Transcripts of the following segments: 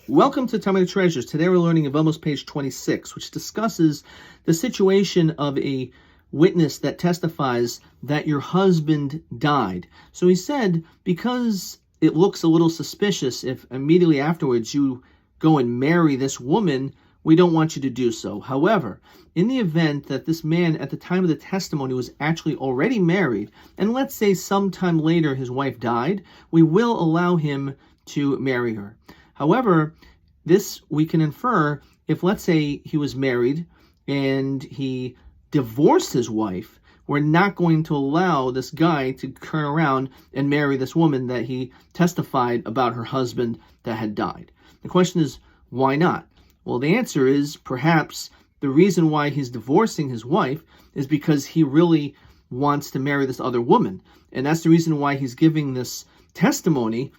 Welcome to Talmudic Treasures. Today we're learning Yevamot page 26, which discusses the situation of a witness that testifies that your husband died. So he said, because it looks a little suspicious if immediately afterwards you go and marry this woman, we don't want you to do so. However, in the event that this man at the time of the testimony was actually already married, and let's say sometime later his wife died, we will allow him to marry her. However, this we can infer if, let's say, he was married and he divorced his wife, we're not going to allow this guy to turn around and marry this woman that he testified about her husband that had died. The question is, why not? Well, the answer is perhaps the reason why he's divorcing his wife is because he really wants to marry this other woman. And that's the reason why he's giving this testimony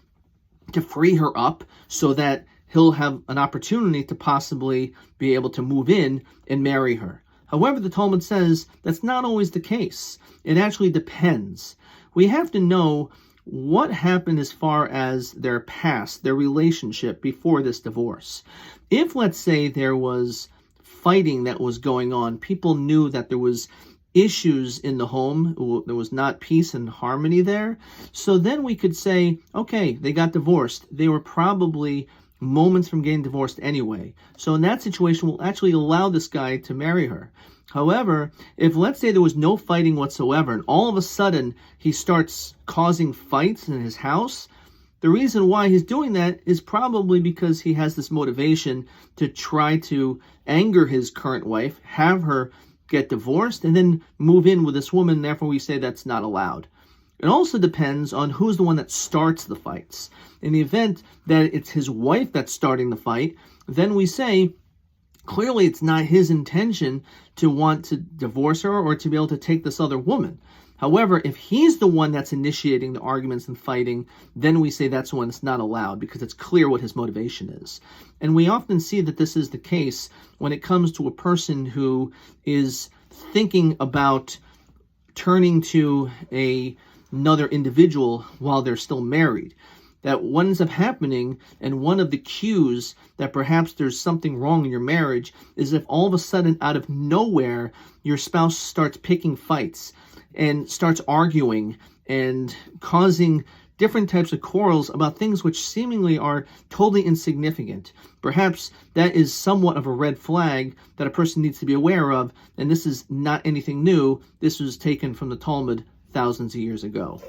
to free her up so that he'll have an opportunity to possibly be able to move in and marry her. However, the Talmud says that's not always the case. It actually depends. We have to know what happened as far as their past, their relationship before this divorce. If, let's say, there was fighting that was going on, people knew that there was issues in the home, there was not peace and harmony there, so then we could say, okay, they got divorced. They were probably moments from getting divorced anyway. So in that situation, we'll actually allow this guy to marry her. However, if let's say there was no fighting whatsoever, and all of a sudden he starts causing fights in his house, the reason why he's doing that is probably because he has this motivation to try to anger his current wife, have her get divorced, and then move in with this woman. Therefore, we say that's not allowed. It also depends on who's the one that starts the fights. In the event that it's his wife that's starting the fight, then we say, clearly it's not his intention to want to divorce her or to be able to take this other woman. However, if he's the one that's initiating the arguments and fighting, then we say that's one that's not allowed because it's clear what his motivation is. And we often see that this is the case when it comes to a person who is thinking about turning to another individual while they're still married. That what ends up happening, and one of the cues that perhaps there's something wrong in your marriage, is if all of a sudden, out of nowhere, your spouse starts picking fights and starts arguing and causing different types of quarrels about things which seemingly are totally insignificant. Perhaps that is somewhat of a red flag that a person needs to be aware of, and this is not anything new. This was taken from the Talmud thousands of years ago.